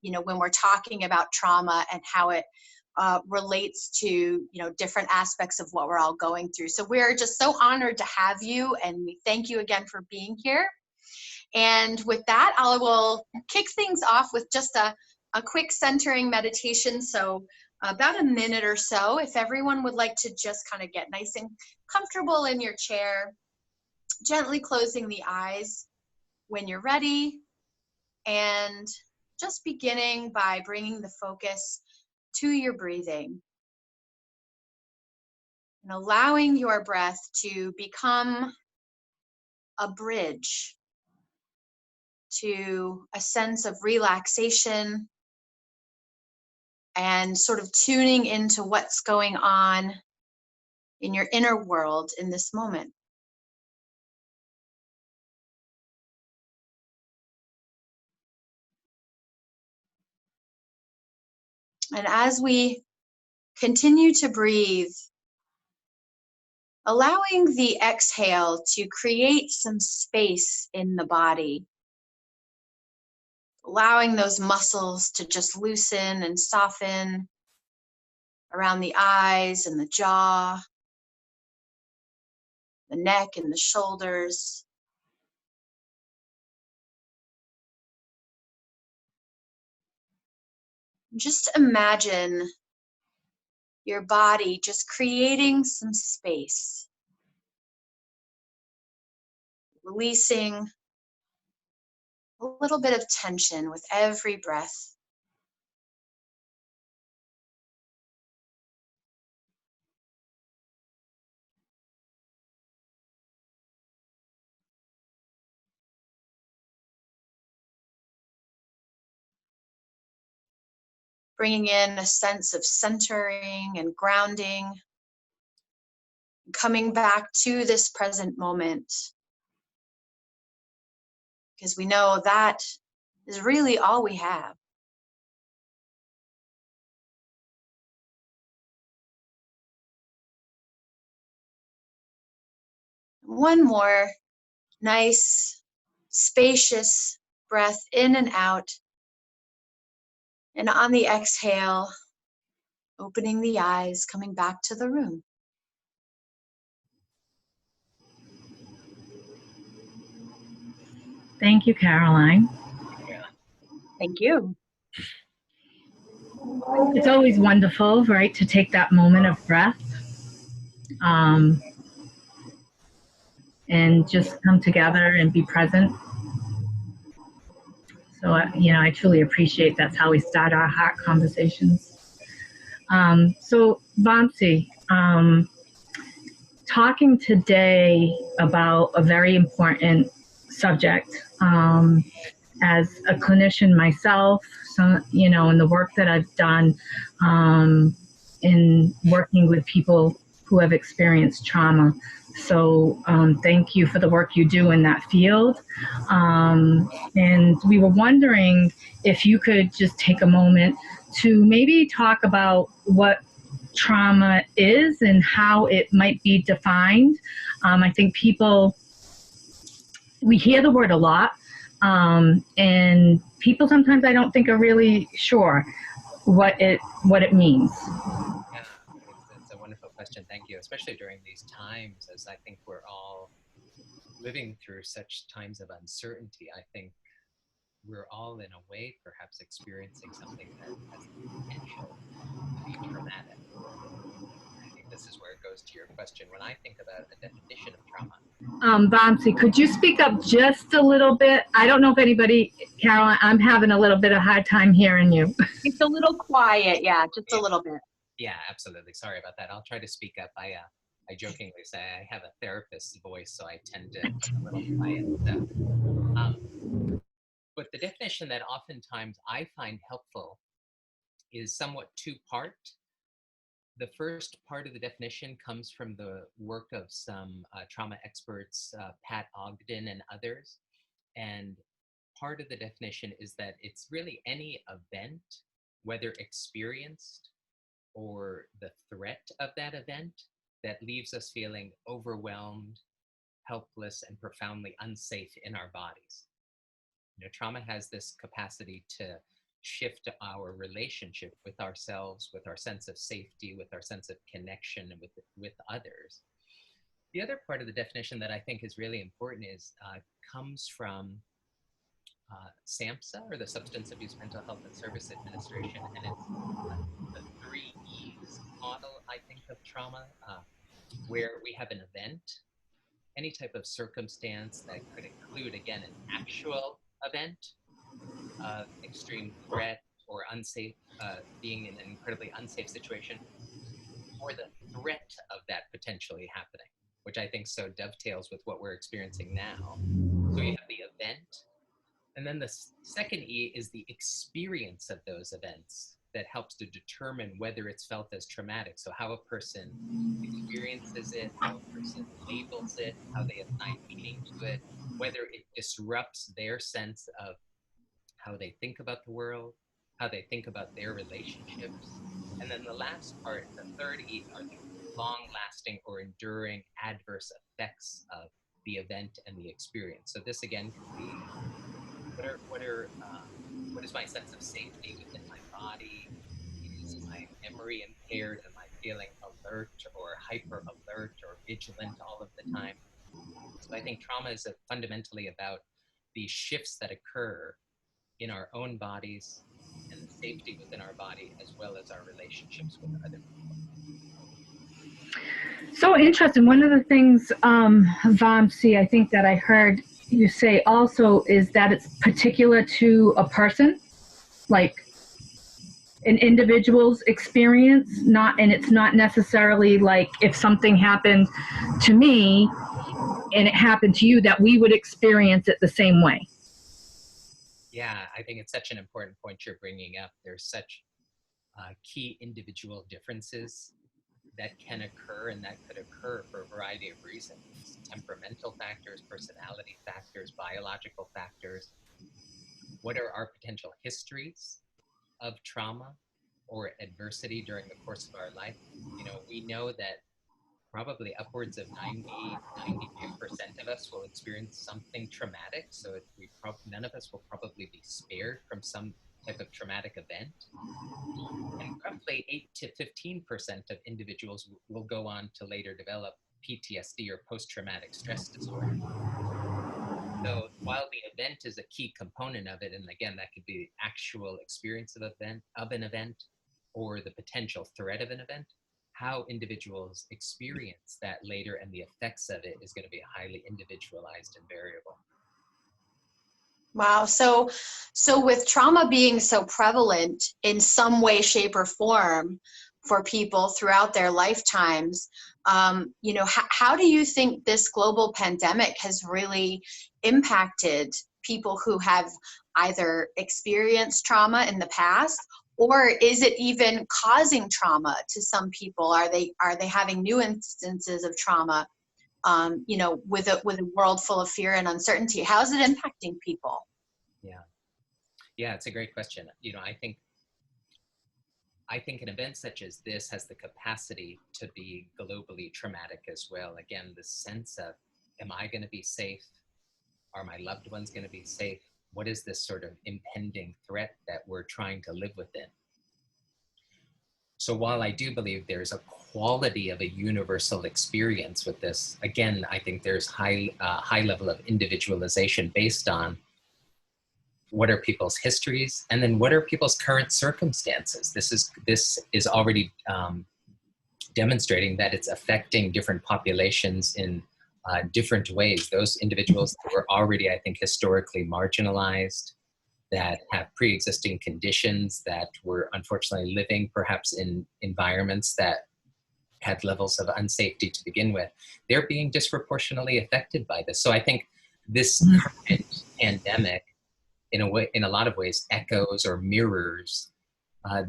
when we're talking about trauma and how it relates to, different aspects of what we're all going through. So we're just so honored to have you, and we thank you again for being here. And with that, I will kick things off with just a quick centering meditation. So about a minute or so, if everyone would like to just kind of get nice and comfortable in your chair, gently closing the eyes when you're ready, and just beginning by bringing the focus to your breathing and allowing your breath to become a bridge to a sense of relaxation and sort of tuning into what's going on in your inner world in this moment. And as we continue to breathe, allowing the exhale to create some space in the body, allowing those muscles to just loosen and soften around the eyes and the jaw, the neck and the shoulders. Just imagine your body just creating some space, releasing a little bit of tension with every breath. Bringing in a sense of centering and grounding, coming back to this present moment, because we know that is really all we have. One more nice, spacious breath in and out. And on the exhale, opening the eyes, coming back to the room. Thank you, Caroline. Thank you. It's always wonderful, right, to take that moment of breath and just come together and be present. So, I truly appreciate that's how we start our heart conversations. So, Vamsi, talking today about a very important subject. As a clinician myself, so, in the work that I've done in working with people who have experienced trauma. So thank you for the work you do in that field. And we were wondering if you could just take a moment to maybe talk about what trauma is and how it might be defined. I think we hear the word a lot, and people sometimes I don't think are really sure what it means. Yeah, it's a wonderful question. Thank you, especially during these times, as I think we're all living through such times of uncertainty. I think we're all in a way perhaps experiencing something that has the potential to be traumatic. I think this is where it goes to your question. When I think about a definition of trauma, Vamsi, could you speak up just a little bit? I don't know if anybody, Caroline, I'm having a little bit of hard time hearing you. It's a little quiet, yeah, just a little bit. Yeah, absolutely. Sorry about that. I'll try to speak up. I jokingly say I have a therapist's voice, so I tend to be a little quiet. So, but the definition that oftentimes I find helpful is somewhat two-part. The first part of the definition comes from the work of some trauma experts, Pat Ogden and others. And part of the definition is that it's really any event, whether experienced or the threat of that event, that leaves us feeling overwhelmed, helpless, and profoundly unsafe in our bodies. Trauma has this capacity to shift our relationship with ourselves, with our sense of safety, with our sense of connection, and with others. The other part of the definition that I think is really important is comes from SAMHSA, or the Substance Abuse Mental Health and Service Administration, and it's the 3 E's model, I think, of trauma, where we have an event, any type of circumstance that could include, again, an actual event, extreme threat or unsafe, being in an incredibly unsafe situation, or the threat of that potentially happening, which I think so dovetails with what we're experiencing now. So you have the event, and then the second E is the experience of those events that helps to determine whether it's felt as traumatic. So how a person experiences it, how a person labels it, how they assign meaning to it, whether it disrupts their sense of how they think about the world, how they think about their relationships. And then the last part, the third E, are the long-lasting or enduring adverse effects of the event and the experience. So this again could be, what is my sense of safety within my body? Is my memory impaired? Am I feeling alert or hyper alert or vigilant all of the time? So I think trauma is fundamentally about the shifts that occur in our own bodies and the safety within our body, as well as our relationships with other people. So interesting. One of the things, Vamsi, I think that I heard you say also is that it's particular to a person, like an individual's experience, and it's not necessarily like if something happened to me and it happened to you, that we would experience it the same way. Yeah, I think it's such an important point you're bringing up. There's such key individual differences that can occur, and that could occur for a variety of reasons: temperamental factors, personality factors, biological factors. What are our potential histories of trauma or adversity during the course of our life? We know that probably upwards of 92% of us will experience something traumatic. So none of us will probably be spared from some type of traumatic event. And roughly 8 to 15% of individuals will go on to later develop PTSD, or post-traumatic stress disorder. So while the event is a key component of it, and again, that could be the actual experience of an event or the potential threat of an event, how individuals experience that later and the effects of it is going to be highly individualized and variable. Wow. So with trauma being so prevalent in some way, shape, or form for people throughout their lifetimes, how do you think this global pandemic has really impacted people who have either experienced trauma in the past, or is it even causing trauma to some people? Are they having new instances of trauma? With a world full of fear and uncertainty, how is it impacting people? Yeah, it's a great question. I think an event such as this has the capacity to be globally traumatic as well. Again, the sense of, am I going to be safe? Are my loved ones going to be safe? What is this sort of impending threat that we're trying to live within? So while I do believe there's a quality of a universal experience with this, again, I think there's high level of individualization based on what are people's histories, and then what are people's current circumstances. This is already demonstrating that it's affecting different populations in different ways. Those individuals that were already, I think, historically marginalized, that have pre-existing conditions, that were unfortunately living perhaps in environments that had levels of unsafety to begin with, they're being disproportionately affected by this. So I think this current pandemic, in a lot of ways, echoes or mirrors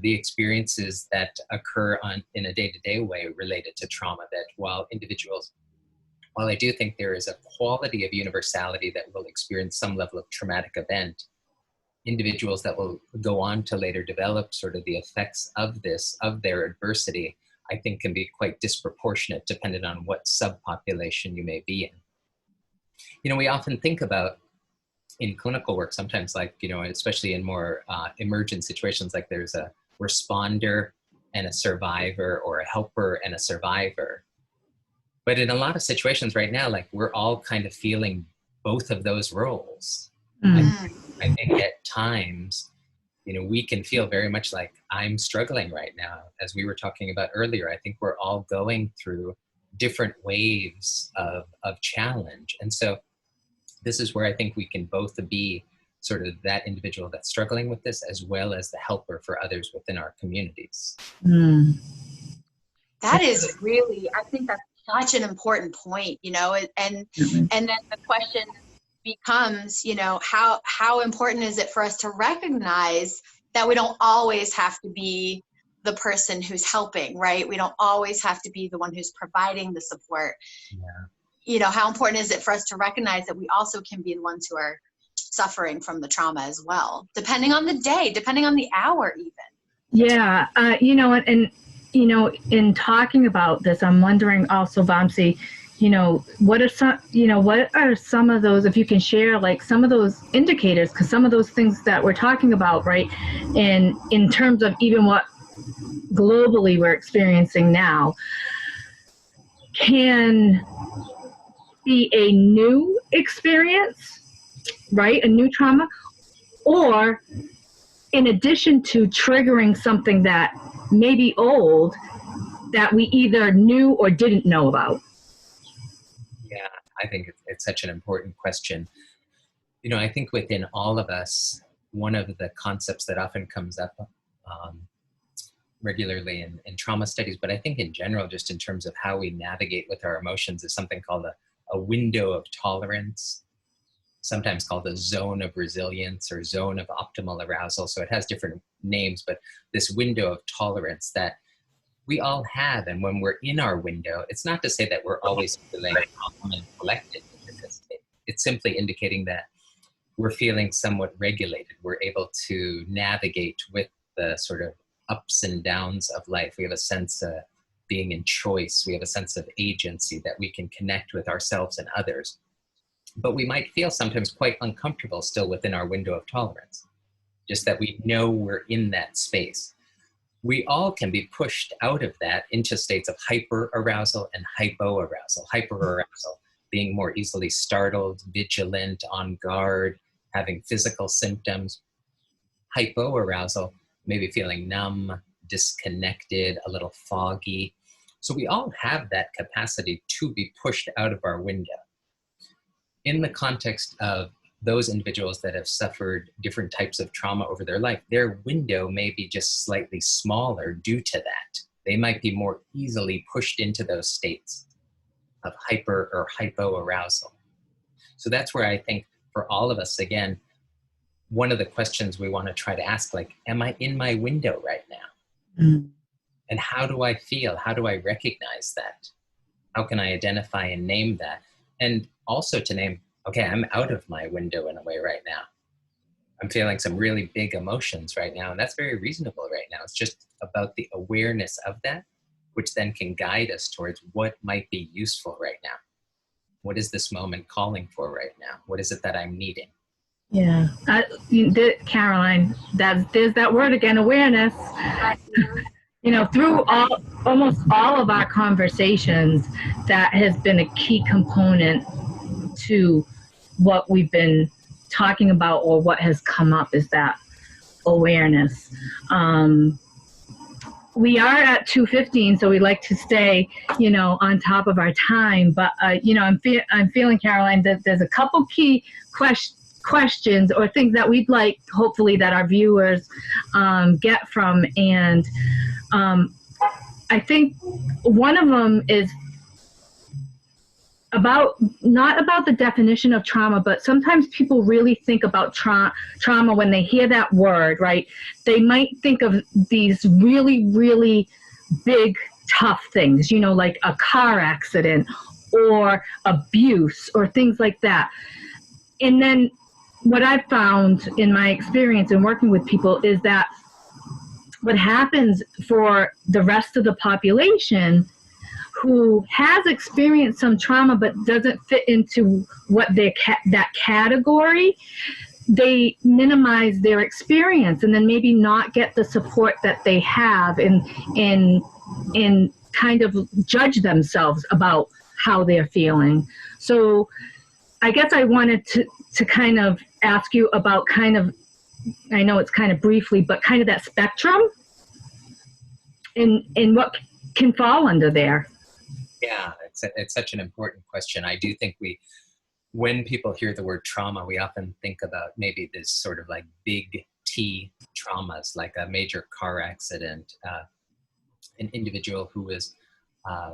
the experiences that occur in a day-to-day way related to trauma. That while I do think there is a quality of universality that will experience some level of traumatic event, individuals that will go on to later develop sort of the effects of their adversity, I think can be quite disproportionate depending on what subpopulation you may be in. We often think about in clinical work, sometimes like, especially in more emergent situations, like there's a responder and a survivor, or a helper and a survivor. But in a lot of situations right now, like we're all kind of feeling both of those roles. I think at times, we can feel very much like I'm struggling right now. As we were talking about earlier, I think we're all going through different waves of challenge. And so this is where I think we can both be sort of that individual that's struggling with this, as well as the helper for others within our communities. That is really, I think that's such an important point, and then the question becomes, how important is it for us to recognize that we don't always have to be the person who's helping, right? We don't always have to be the one who's providing the support. How important is it for us to recognize that we also can be the ones who are suffering from the trauma as well, depending on the day, depending on the hour even. Yeah, in talking about this, I'm wondering also, Vamsi, what are some of those, if you can share, like some of those indicators, because some of those things that we're talking about, right, in terms of even what globally we're experiencing now, can be a new experience, right, a new trauma, or in addition to triggering something that may be old that we either knew or didn't know about? Yeah, I think it's such an important question. I think within all of us, one of the concepts that often comes up regularly in trauma studies, but I think in general, just in terms of how we navigate with our emotions, is something called a window of tolerance, sometimes called a zone of resilience or zone of optimal arousal. So it has different names, but this window of tolerance that we all have. And when we're in our window, it's not to say that we're always feeling calm and collected. It's simply indicating that we're feeling somewhat regulated. We're able to navigate with the sort of ups and downs of life. We have a sense of being in choice. We have a sense of agency, that we can connect with ourselves and others. But we might feel sometimes quite uncomfortable still within our window of tolerance, just that we know we're in that space. We all can be pushed out of that into states of hyperarousal and hypoarousal. Hyperarousal being more easily startled, vigilant, on guard, having physical symptoms. Hypoarousal, maybe feeling numb, disconnected, a little foggy. So we all have that capacity to be pushed out of our window. In the context of those individuals that have suffered different types of trauma over their life, their window may be just slightly smaller due to that. They might be more easily pushed into those states of hyper or hypoarousal. So that's where I think for all of us, again, one of the questions we want to try to ask, like, am I in my window right now? And how do I feel? How do I recognize that? How can I identify and name that? And also to name, okay, I'm out of my window in a way right now. I'm feeling some really big emotions right now, and that's very reasonable right now. It's just about the awareness of that, which then can guide us towards what might be useful right now. What is this moment calling for right now? What is it that I'm needing? Yeah, Caroline, there's that word again, awareness. Through almost all of our conversations, that has been a key component to what we've been talking about, or what has come up, is that awareness. We are at 2:15, so we like to stay, on top of our time. But I'm feeling, Caroline, that there's a couple key questions or things that we'd like, hopefully, that our viewers get from. And I think one of them is not about the definition of trauma, but sometimes people really think about trauma when they hear that word, right? They might think of these really, really big, tough things, like a car accident or abuse or things like that. And then what I've found in my experience in working with people is that what happens for the rest of the population who has experienced some trauma but doesn't fit into what that category, they minimize their experience and then maybe not get the support that they have and kind of judge themselves about how they're feeling. So I guess I wanted to kind of ask you about kind of, I know it's kind of briefly, but kind of that spectrum and what can fall under there. Yeah, it's such an important question. I do think when people hear the word trauma, we often think about maybe this sort of like big T traumas, like a major car accident, an individual who was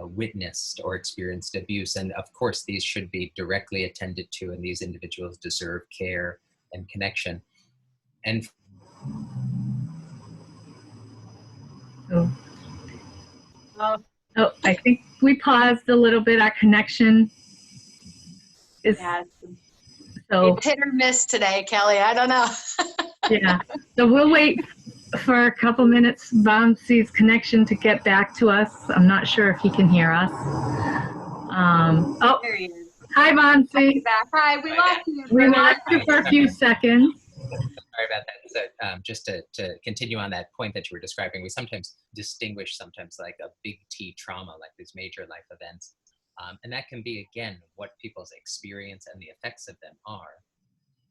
witnessed or experienced abuse. And of course, these should be directly attended to, and these individuals deserve care and connection. And Oh, I think we paused a little bit. Our connection is so It's hit or miss today, Kelly. I don't know. yeah. So we'll wait for a couple minutes, Vamsi's connection to get back to us. I'm not sure if he can hear us. There he is. Hi, Vamsi. Hi, we lost you. We lost you for a few seconds. Sorry about that. So, just to continue on that point that you were describing, we sometimes distinguish like a big T trauma, like these major life events. And that can be, again, what people's experience and the effects of them are.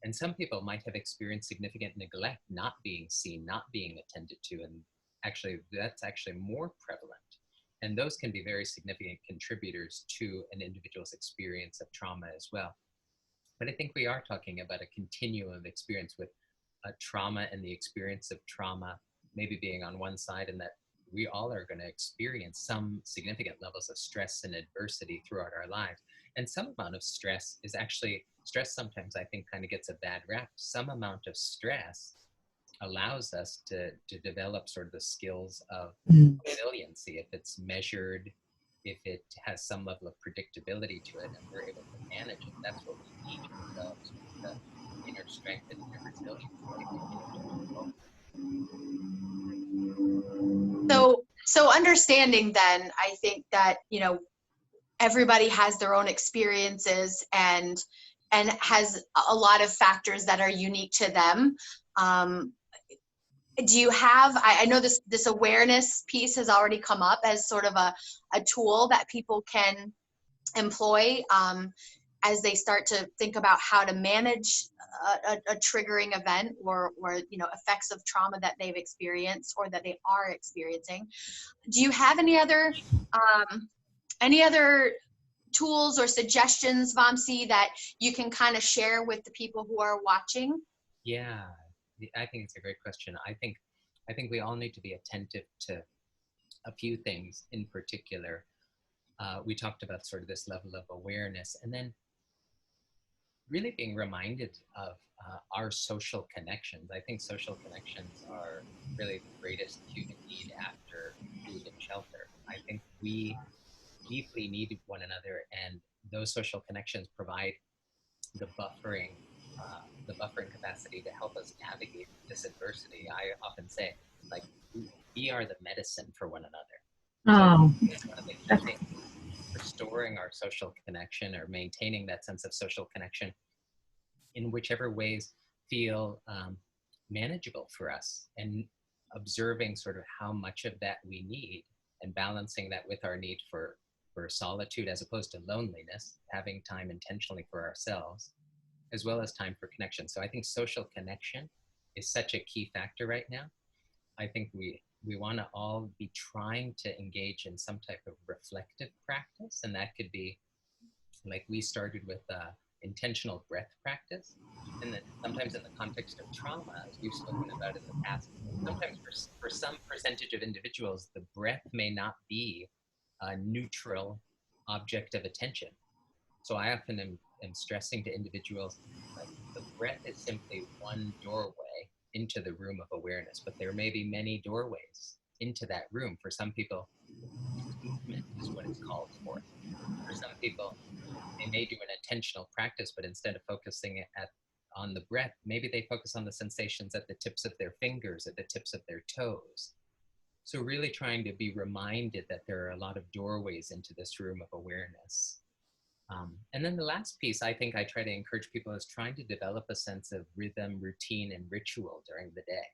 And some people might have experienced significant neglect, not being seen, not being attended to, and actually that's actually more prevalent. And those can be very significant contributors to an individual's experience of trauma as well. But I think we are talking about a continuum of experience with trauma and the experience of trauma maybe being on one side, and that we all are going to experience some significant levels of stress and adversity throughout our lives. And some amount of stress is actually, stress sometimes I think kind of gets a bad rap. Some amount of stress allows us to develop sort of the skills of resiliency, if it's measured, if it has some level of predictability to it, and we're able to manage it. That's what we need to develop, the inner strength and inner resilience. So understanding then, I think that, everybody has their own experiences and has a lot of factors that are unique to them. Do you have, I know this awareness piece has already come up as sort of a tool that people can employ as they start to think about how to manage a triggering event or effects of trauma that they've experienced or that they are experiencing. Do you have any other tools or suggestions, Vamsi, that you can kind of share with the people who are watching? Yeah, I think it's a great question. I think we all need to be attentive to a few things in particular. We talked about sort of this level of awareness, and then really being reminded of our social connections. I think social connections are really the greatest human need after food and shelter. I think we deeply need one another, and those social connections provide the buffering capacity to help us navigate this adversity. I often say, like, we are the medicine for one another. Oh, so it's one of the key things, restoring our social connection or maintaining that sense of social connection in whichever ways feel manageable for us, and observing sort of how much of that we need and balancing that with our need for solitude as opposed to loneliness, having time intentionally for ourselves, as well as time for connection. So I think social connection is such a key factor right now. I think we want to all be trying to engage in some type of reflective practice, and that could be like we started with intentional breath practice, and then sometimes in the context of trauma, as we've spoken about in the past, sometimes for some percentage of individuals, the breath may not be a neutral object of attention. So I often am stressing to individuals, like, the breath is simply one doorway into the room of awareness, but there may be many doorways into that room. For some people, movement is what it's called for. For some people, they may do an intentional practice, but instead of focusing on the breath, maybe they focus on the sensations at the tips of their fingers, at the tips of their toes. So really trying to be reminded that there are a lot of doorways into this room of awareness. And then the last piece I think I try to encourage people is trying to develop a sense of rhythm, routine, and ritual during the day.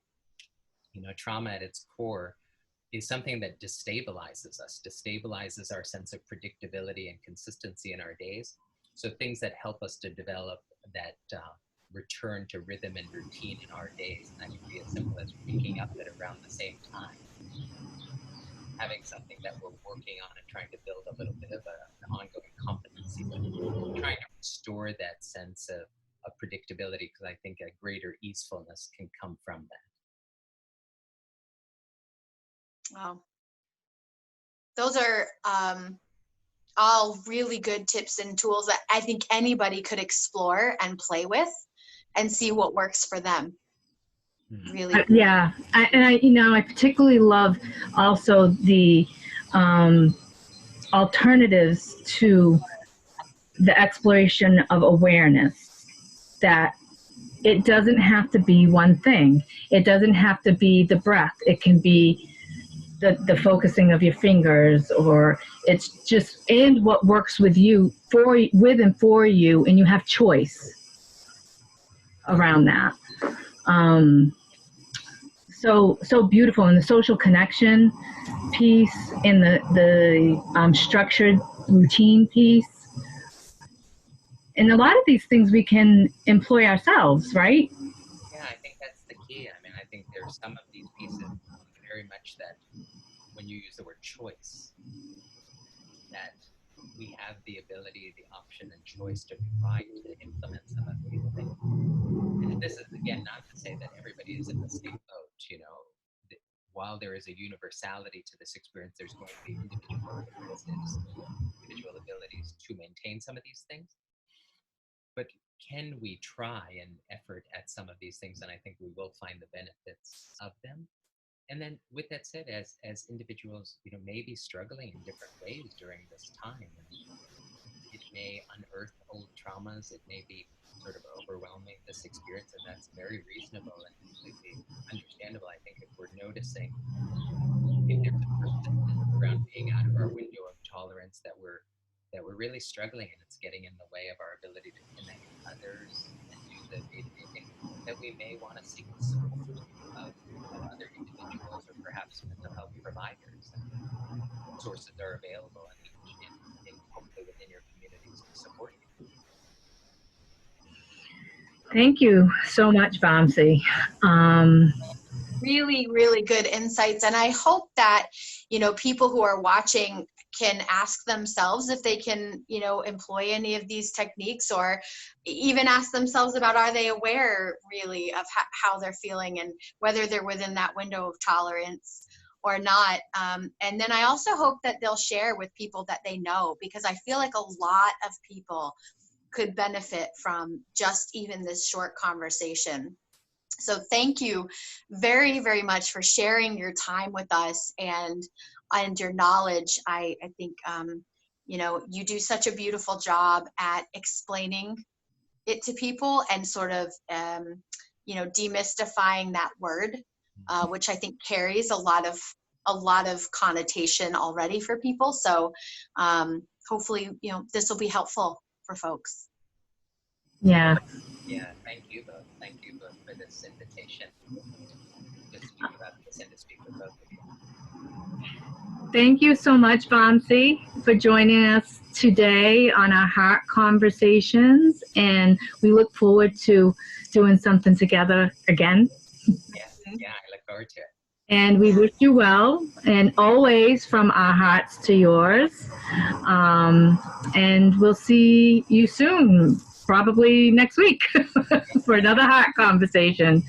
You know, trauma at its core is something that destabilizes us, destabilizes our sense of predictability and consistency in our days. So things that help us to develop that return to rhythm and routine in our days, and that can be as simple as waking up at around the same time, having something that we're working on and trying to build a little bit of an ongoing competency with, trying to restore that sense of predictability, because I think a greater easefulness can come from that. Wow. Those are all really good tips and tools that I think anybody could explore and play with and see what works for them. Really. Yeah. I particularly love also the alternatives to the exploration of awareness, that it doesn't have to be one thing. It doesn't have to be the breath. It can be the focusing of your fingers, or it's just, and what works with you, with and for you, and you have choice around that. So beautiful. And the social connection piece, and the structured routine piece. And a lot of these things we can employ ourselves, right? Yeah, I think that's the key. I mean, I think there's some of these pieces very much that when you use the word choice, that we have the ability, the option and choice to try to implement some of these things. And this is, again, not to say that everybody is in the same boat, you know. While there is a universality to this experience, there's going to be individual differences, individual abilities to maintain some of these things. But can we try and effort at some of these things? And I think we will find the benefits of them. And then with that said, as individuals, you know, may be struggling in different ways during this time. And it may unearth old traumas. It may be sort of overwhelming, this experience, and that's very reasonable and completely understandable. I think if we're noticing if there's a persistence around being out of our window of tolerance, that we're really struggling, and it's getting in the way of our ability to connect with others and do the day-to-day things, that we may want to seek the support of other individuals or perhaps mental health providers. And sources are available and hopefully within your communities to support you. Thank you so much, Vamsi. Really, really good insights. And I hope that, you know, people who are watching can ask themselves if they can, you know, employ any of these techniques, or even ask themselves about, are they aware really of how they're feeling and whether they're within that window of tolerance or not. And then I also hope that they'll share with people that they know, because I feel like a lot of people could benefit from just even this short conversation. So thank you very, very much for sharing your time with us and your knowledge. I think, you know, you do such a beautiful job at explaining it to people and sort of, you know, demystifying that word, which I think carries a lot of connotation already for people. So hopefully, you know, this will be helpful for folks. Yeah. Yeah, thank you both. Thank you both for this invitation to speak about this and to speak with both of you. Thank you so much, Vamsi, for joining us today on our Heart Conversations. And we look forward to doing something together again. Yes, yeah, I look forward to it. And we wish you well, and always from our hearts to yours. And we'll see you soon, probably next week, for another Heart Conversation.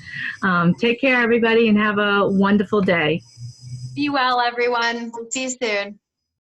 Take care, everybody, and have a wonderful day. Be well, everyone. See you soon.